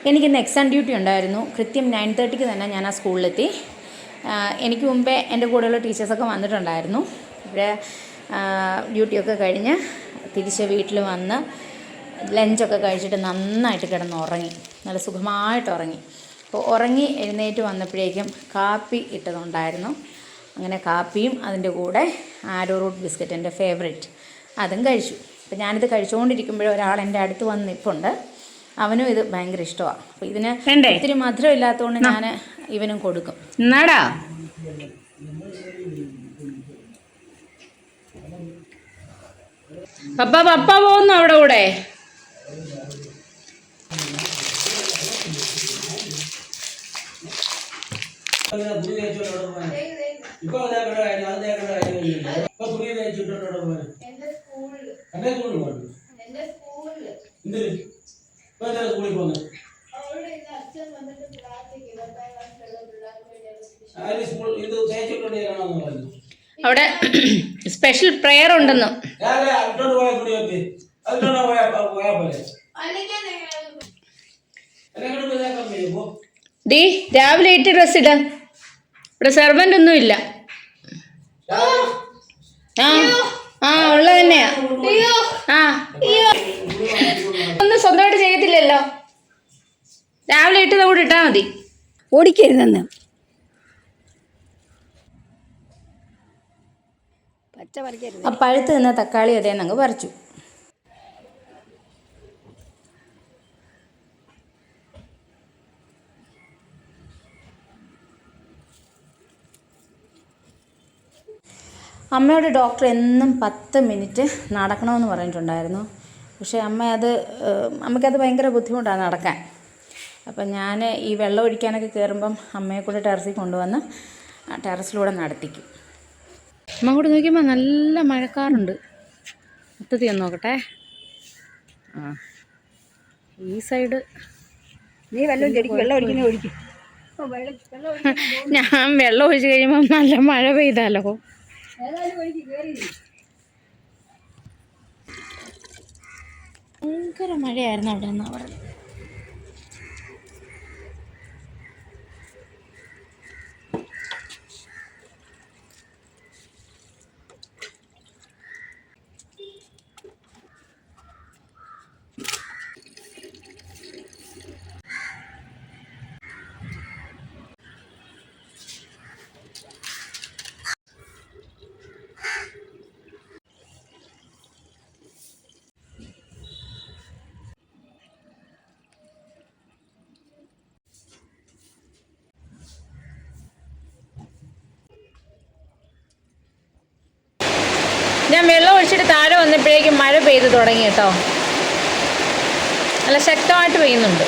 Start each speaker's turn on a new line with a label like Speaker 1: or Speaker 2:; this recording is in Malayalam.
Speaker 1: എനിക്കിന്ന് എക്സാം ഡ്യൂട്ടി ഉണ്ടായിരുന്നു. കൃത്യം 9:30 തന്നെ ഞാൻ ആ സ്കൂളിലെത്തി. എനിക്ക് മുമ്പേ എൻ്റെ കൂടെയുള്ള ടീച്ചേഴ്സൊക്കെ വന്നിട്ടുണ്ടായിരുന്നു. ഇവിടെ ഡ്യൂട്ടിയൊക്കെ കഴിഞ്ഞ് തിരിച്ച് വീട്ടിൽ വന്ന് ലഞ്ചൊക്കെ കഴിച്ചിട്ട് നന്നായിട്ട് കിടന്നുറങ്ങി. നല്ല സുഖമായിട്ട് ഉറങ്ങി. അപ്പോൾ ഉറങ്ങി എഴുന്നേറ്റ് വന്നപ്പോഴേക്കും കാപ്പി ഇട്ടതുണ്ടായിരുന്നു. അങ്ങനെ കാപ്പിയും അതിൻ്റെ കൂടെ ആരോ റൂട്ട് ബിസ്ക്കറ്റ്, എൻ്റെ ഫേവറേറ്റ്, അതും കഴിച്ചു. അപ്പോൾ ഞാനിത് കഴിച്ചുകൊണ്ടിരിക്കുമ്പോഴേ ഒരാൾ എൻ്റെ അടുത്ത് വന്ന് നിൽപ്പുണ്ട്. അവനും ഇത് ഭയങ്കര ഇഷ്ടമാണ്. അപ്പോൾ ഇതിന് ഒത്തിരി മധുരം ഇല്ലാത്തതുകൊണ്ട് ഞാൻ ഇവനും കൊടുക്കും.
Speaker 2: എന്നാടാ പപ്പ പപ്പ പോകുന്നു അവിടെ കൂടെ. അവിടെ സ്പെഷ്യൽ പ്രെയർ ഉണ്ടെന്ന്. ഡി രാവിലെ 8 ഡ്രസ് ഇട. ഇവിടെ സെർവൻ്റ് ഒന്നും ഇല്ല. ആ ഉള്ള തന്നെയാ. ഒന്നും സ്വന്തമായിട്ട് ചെയ്യത്തില്ലല്ലോ. രാവിലെ 8 കൂടെ ഇട്ടാ മതി.
Speaker 3: ഓടിക്കരുതെന്ന്.
Speaker 1: ആ പഴുത്ത് നിന്ന തക്കാളി അതേന്നങ്ങ് പറിച്ചു. അമ്മയോട് ഡോക്ടർ എന്നും 10 മിനിറ്റ് നടക്കണമെന്ന് പറഞ്ഞിട്ടുണ്ടായിരുന്നു. പക്ഷേ അമ്മയ്ക്കത് ഭയങ്കര ബുദ്ധിമുട്ടാണ് നടക്കാൻ. അപ്പം ഞാൻ ഈ വെള്ളം ഒഴിക്കാനൊക്കെ കയറുമ്പം അമ്മയെ കൂടെ ടെറസിൽ കൊണ്ടുവന്ന് ടെറസിലൂടെ നടത്തിക്കും.
Speaker 2: അമ്മ കൂടെ നോക്കിയപ്പോൾ നല്ല മഴക്കാറുണ്ട്. മൊത്തത്തിൽ ഒന്ന് നോക്കട്ടെ. ഈ സൈഡ്
Speaker 3: നീ വെള്ളം ഒഴിക്കുന്ന ഒഴിക്കും.
Speaker 2: ഞാൻ വെള്ളം ഒഴിച്ച് കഴിയുമ്പോൾ നല്ല മഴ പെയ്താലോ. ഭയങ്കര മഴയായിരുന്നു അവിടെ നിന്നാ പറഞ്ഞത്. ഞാൻ വെള്ളം ഒഴിച്ചിട്ട് താഴെ വന്നപ്പോഴേക്കും മഴ പെയ്ത് തുടങ്ങി കേട്ടോ. നല്ല ശക്തമായിട്ട് പെയ്യുന്നുണ്ട്.